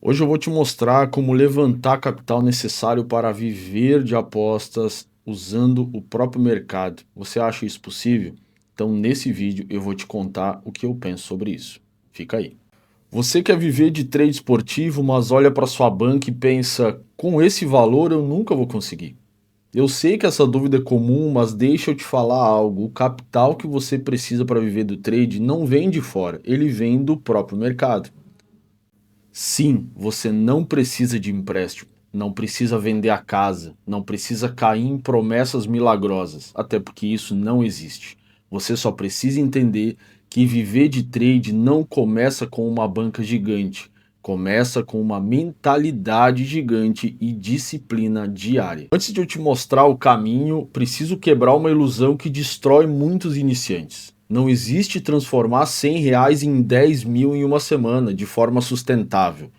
Hoje eu vou te mostrar como levantar capital necessário para viver de apostas usando o próprio mercado. Você acha isso possível? Então, nesse vídeo eu vou te contar o que eu penso sobre isso. Fica aí. Você quer viver de trade esportivo, mas olha para sua banca e pensa: com esse valor eu nunca vou conseguir. Eu sei que essa dúvida é comum, mas deixa eu te falar algo. O capital que você precisa para viver do trade não vem de fora, ele vem do próprio mercado. Sim, você não precisa de empréstimo, não precisa vender a casa, não precisa cair em promessas milagrosas, até porque isso não existe. Você só precisa entender que viver de trade não começa com uma banca gigante, começa com uma mentalidade gigante e disciplina diária. Antes de eu te mostrar o caminho, preciso quebrar uma ilusão que destrói muitos iniciantes. Não existe transformar R$ 100 em 10 mil em uma semana de forma sustentável.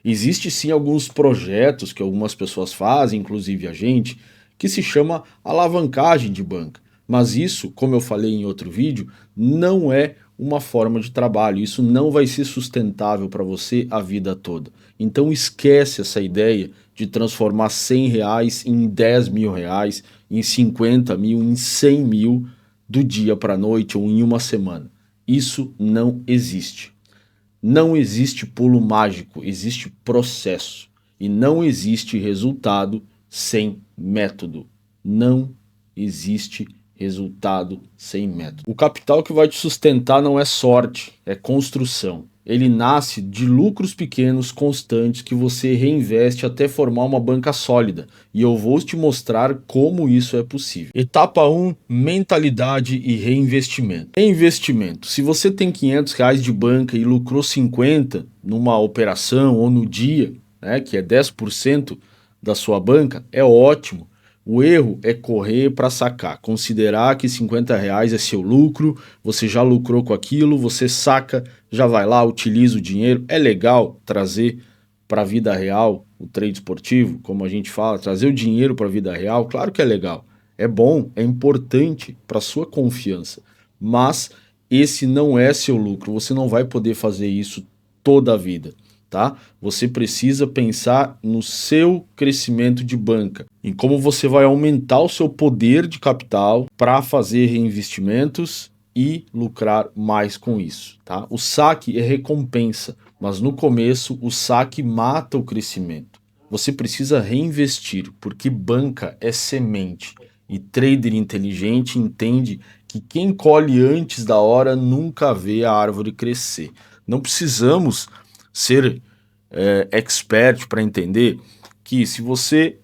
Existe sim alguns projetos que algumas pessoas fazem, inclusive a gente, que se chama alavancagem de banca. Mas isso, como eu falei em outro vídeo, não é uma forma de trabalho. Isso não vai ser sustentável para você a vida toda. Então esquece essa ideia de transformar R$ 100 em R$ 10 mil, em 50 mil, em 100 mil do dia para a noite ou em uma semana. Isso não existe. Não existe pulo mágico, existe processo. E não existe resultado sem método. Não existe resultado sem método. O capital que vai te sustentar não é sorte, é construção. Ele nasce de lucros pequenos constantes que você reinveste até formar uma banca sólida. E eu vou te mostrar como isso é possível. Etapa 1, mentalidade e reinvestimento. Reinvestimento. Se você tem R$ 500 de banca e lucrou 50 numa operação ou no dia, né, que é 10% da sua banca, é ótimo. O erro é correr para sacar, considerar que R$ 50 é seu lucro, você já lucrou com aquilo, você saca, já vai lá, utiliza o dinheiro. É legal trazer para a vida real o trade esportivo, como a gente fala, trazer o dinheiro para a vida real, claro que é legal, é bom, é importante para sua confiança, mas esse não é seu lucro, você não vai poder fazer isso toda a vida. Tá? Você precisa pensar no seu crescimento de banca, em como você vai aumentar o seu poder de capital para fazer reinvestimentos e lucrar mais com isso. Tá? O saque é recompensa, mas no começo o saque mata o crescimento. Você precisa reinvestir, porque banca é semente e trader inteligente entende que quem colhe antes da hora nunca vê a árvore crescer. Não precisamos ser expert para entender que se você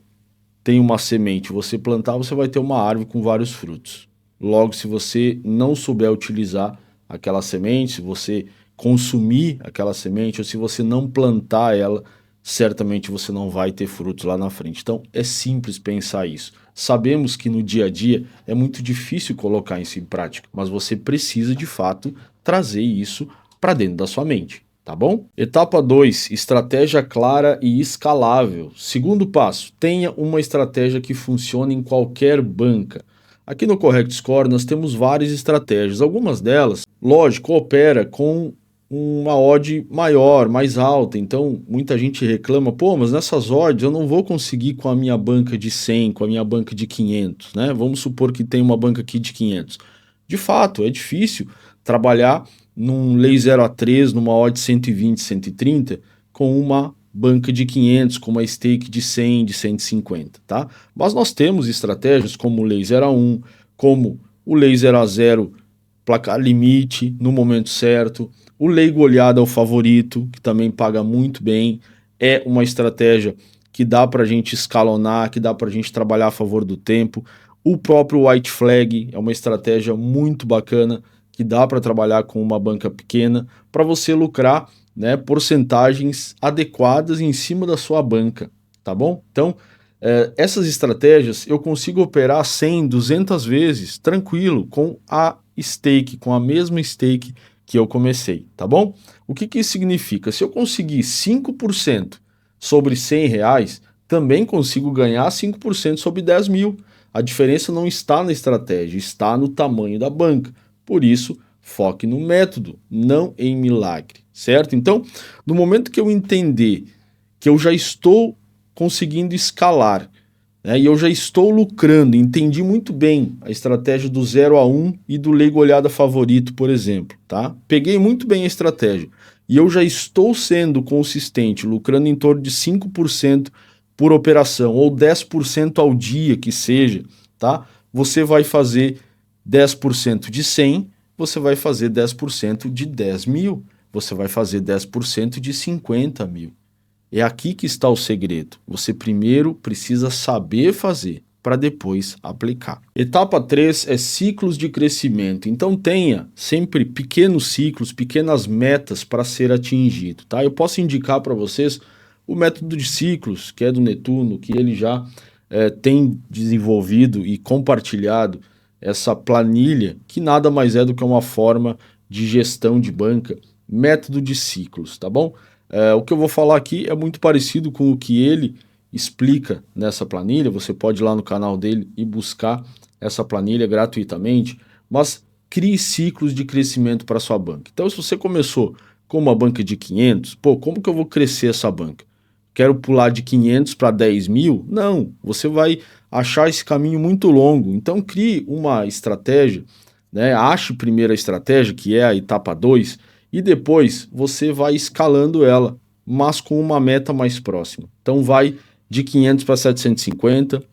tem uma semente, você plantar, você vai ter uma árvore com vários frutos. Logo, se você não souber utilizar aquela semente, se você consumir aquela semente, ou se você não plantar ela, certamente você não vai ter frutos lá na frente. Então, é simples pensar isso. Sabemos que no dia a dia é muito difícil colocar isso em prática, mas você precisa de fato trazer isso para dentro da sua mente. Tá bom? Etapa 2, estratégia clara e escalável. Segundo passo, tenha uma estratégia que funcione em qualquer banca. Aqui no Correct Score nós temos várias estratégias. Algumas delas, lógico, opera com uma odd maior, mais alta. Então, muita gente reclama, pô, mas nessas odds eu não vou conseguir com a minha banca de 100, com a minha banca de 500, né? Vamos supor que tem uma banca aqui de 500. De fato, é difícil trabalhar num lei 0 a 3, numa odd 120, 130, com uma banca de 500, com uma stake de 100, de 150, tá? Mas nós temos estratégias como o lei 0 a 1, como o lei 0 a 0, placar limite no momento certo, o lei goleada é o favorito, que também paga muito bem, é uma estratégia que dá para a gente escalonar, que dá para a gente trabalhar a favor do tempo. O próprio white flag é uma estratégia muito bacana, que dá para trabalhar com uma banca pequena para você lucrar, né, porcentagens adequadas em cima da sua banca, tá bom? Então, essas estratégias eu consigo operar 100, 200 vezes tranquilo com a stake, com a mesma stake que eu comecei, tá bom? O que que isso significa? Se eu conseguir 5% sobre R$ 100, também consigo ganhar 5% sobre 10 mil. A diferença não está na estratégia, está no tamanho da banca. Por isso, foque no método, não em milagre, certo? Então, no momento que eu entender que eu já estou conseguindo escalar, né? E eu já estou lucrando, entendi muito bem a estratégia do 0 a 1 e do leigo olhada favorito, por exemplo, tá? Peguei muito bem a estratégia e eu já estou sendo consistente, lucrando em torno de 5% por operação ou 10% ao dia que seja, tá? Você vai fazer 10% de 100, você vai fazer 10% de 10 mil, você vai fazer 10% de 50 mil. É aqui que está o segredo. Você primeiro precisa saber fazer para depois aplicar. Etapa 3 é ciclos de crescimento. Então tenha sempre pequenos ciclos, pequenas metas para ser atingido, tá? Eu posso indicar para vocês o método de ciclos, que é do Netuno, que ele já tem desenvolvido e compartilhado essa planilha, que nada mais é do que uma forma de gestão de banca, método de ciclos, tá bom? O que eu vou falar aqui é muito parecido com o que ele explica nessa planilha. Você pode ir lá no canal dele e buscar essa planilha gratuitamente, mas crie ciclos de crescimento para sua banca. Então, se você começou com uma banca de 500, pô, como que eu vou crescer essa banca? Quero pular de 500 para 10 mil? Não, você vai achar esse caminho muito longo. Então, crie uma estratégia, né? Ache primeiro a estratégia, que é a etapa 2, e depois você vai escalando ela, mas com uma meta mais próxima. Então vai de 500 para 750,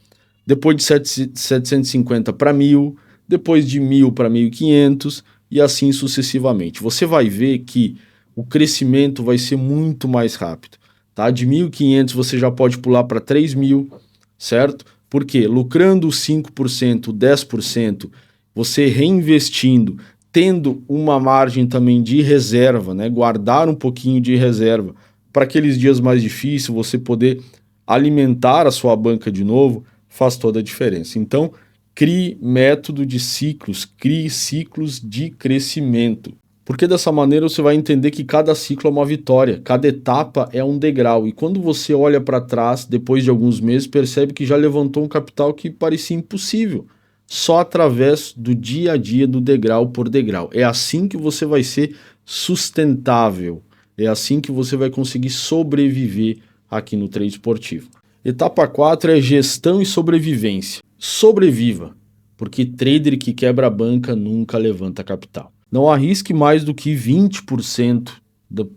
depois de 750 para 1000, depois de 1000 para 1500 e assim sucessivamente. Você vai ver que o crescimento vai ser muito mais rápido, tá? De 1500 você já pode pular para 3000, certo? Porque lucrando 5%, 10%, você reinvestindo, tendo uma margem também de reserva, né? Guardar um pouquinho de reserva para aqueles dias mais difíceis, você poder alimentar a sua banca de novo, faz toda a diferença. Então, crie método de ciclos, crie ciclos de crescimento. Porque dessa maneira você vai entender que cada ciclo é uma vitória, cada etapa é um degrau. E quando você olha para trás, depois de alguns meses, percebe que já levantou um capital que parecia impossível, só através do dia a dia, do degrau por degrau. É assim que você vai ser sustentável, é assim que você vai conseguir sobreviver aqui no trade esportivo. Etapa 4 é gestão e sobrevivência. Sobreviva, porque trader que quebra a banca nunca levanta capital. Não arrisque mais do que 20%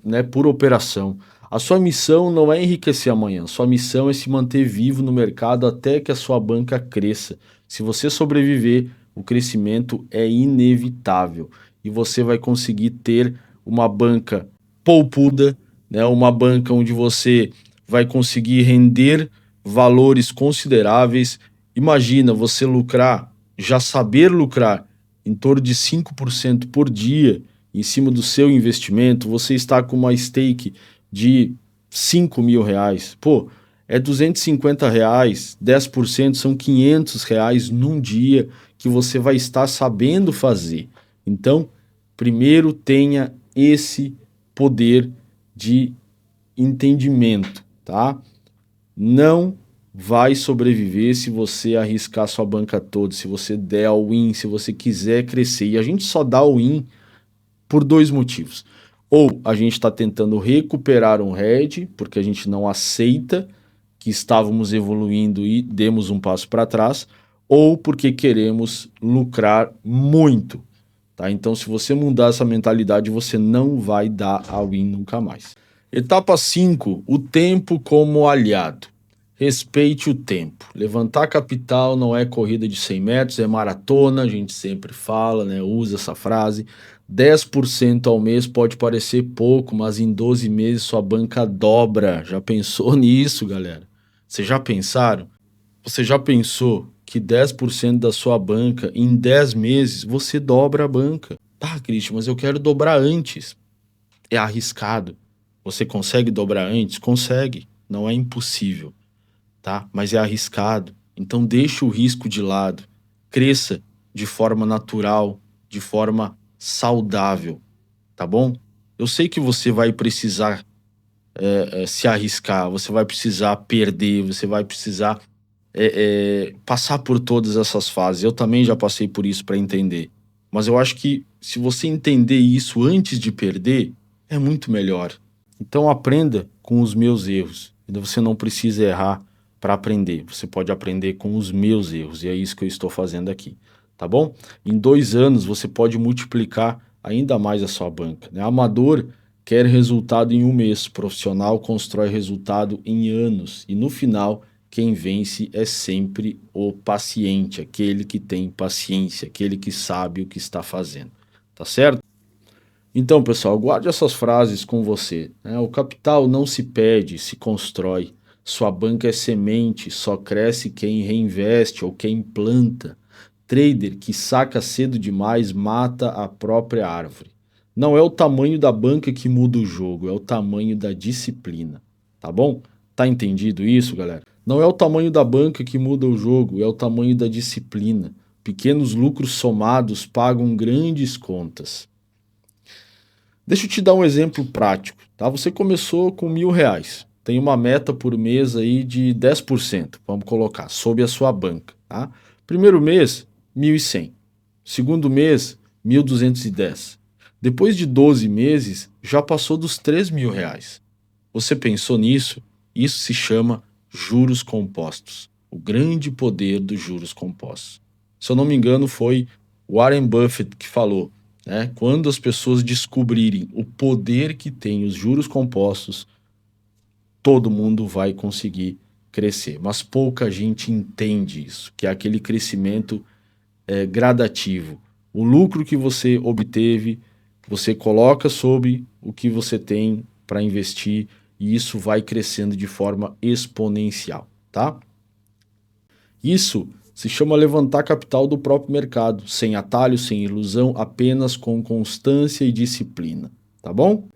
né, por operação. A sua missão não é enriquecer amanhã, sua missão é se manter vivo no mercado até que a sua banca cresça. Se você sobreviver, o crescimento é inevitável e você vai conseguir ter uma banca poupuda, né, uma banca onde você vai conseguir render valores consideráveis. Imagina você lucrar, já saber lucrar em torno de 5% por dia em cima do seu investimento, você está com uma stake de 5 mil reais. Pô, é 250 reais, 10% são 500 reais num dia que você vai estar sabendo fazer. Então, primeiro tenha esse poder de entendimento, tá? Não vai sobreviver se você arriscar sua banca toda, se você der all-in, se você quiser crescer. E a gente só dá all-in por dois motivos. Ou a gente está tentando recuperar um head, porque a gente não aceita que estávamos evoluindo e demos um passo para trás, ou porque queremos lucrar muito. Tá? Então, se você mudar essa mentalidade, você não vai dar all-in nunca mais. Etapa 5, o tempo como aliado. Respeite o tempo. Levantar capital não é corrida de 100 metros, é maratona, a gente sempre fala, né? Usa essa frase. 10% ao mês pode parecer pouco, mas em 12 meses sua banca dobra. Já pensou nisso, galera? Vocês já pensaram? Você já pensou que 10% da sua banca, em 10 meses, você dobra a banca? Tá, Christian, mas eu quero dobrar antes. É arriscado. Você consegue dobrar antes? Consegue. Não é impossível, tá? Mas é arriscado. Então deixe o risco de lado. Cresça de forma natural, de forma saudável, tá bom? Eu sei que você vai precisar se arriscar, você vai precisar perder, você vai precisar passar por todas essas fases. Eu também já passei por isso para entender. Mas eu acho que se você entender isso antes de perder, é muito melhor. Então aprenda com os meus erros. Você não precisa errar para aprender. Você pode aprender com os meus erros. E é isso que eu estou fazendo aqui. Tá bom? Em 2 anos você pode multiplicar ainda mais a sua banca, né? Amador quer resultado em 1 mês. Profissional constrói resultado em anos. E no final, quem vence é sempre o paciente, aquele que tem paciência, aquele que sabe o que está fazendo. Tá certo? Então, pessoal, guarde essas frases com você, né? O capital não se pede, se constrói. Sua banca é semente, só cresce quem reinveste ou quem planta. Trader que saca cedo demais mata a própria árvore. Não é o tamanho da banca que muda o jogo, é o tamanho da disciplina. Tá bom? Tá entendido isso, galera? Não é o tamanho da banca que muda o jogo, é o tamanho da disciplina. Pequenos lucros somados pagam grandes contas. Deixa eu te dar um exemplo prático, tá? Você começou com R$ 1.000, tem uma meta por mês aí de 10%, vamos colocar, sob a sua banca, tá? Primeiro mês, 1.100. Segundo mês, 1.210. Depois de 12 meses, já passou dos R$ 3.000. Você pensou nisso? Isso se chama juros compostos. O grande poder dos juros compostos. Se eu não me engano, foi Warren Buffett que falou, né? Quando as pessoas descobrirem o poder que tem os juros compostos, todo mundo vai conseguir crescer. Mas pouca gente entende isso, que é aquele crescimento gradativo. O lucro que você obteve, você coloca sobre o que você tem para investir e isso vai crescendo de forma exponencial, tá? Isso se chama levantar capital do próprio mercado, sem atalho, sem ilusão, apenas com constância e disciplina, tá bom?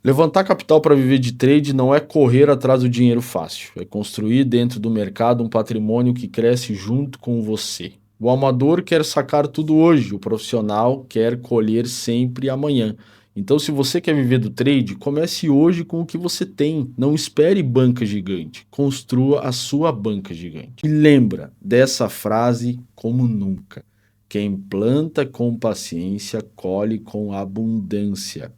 Levantar capital para viver de trade não é correr atrás do dinheiro fácil, é construir dentro do mercado um patrimônio que cresce junto com você. O amador quer sacar tudo hoje, o profissional quer colher sempre amanhã. Então, se você quer viver do trade, comece hoje com o que você tem. Não espere banca gigante, construa a sua banca gigante. E lembra dessa frase como nunca: quem planta com paciência, colhe com abundância.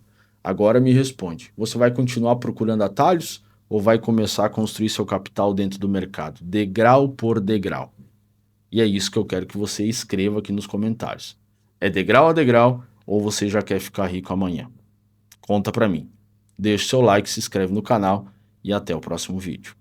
Agora me responde, você vai continuar procurando atalhos ou vai começar a construir seu capital dentro do mercado, degrau por degrau? E é isso que eu quero que você escreva aqui nos comentários. É degrau a degrau ou você já quer ficar rico amanhã? Conta pra mim. Deixe seu like, se inscreve no canal e até o próximo vídeo.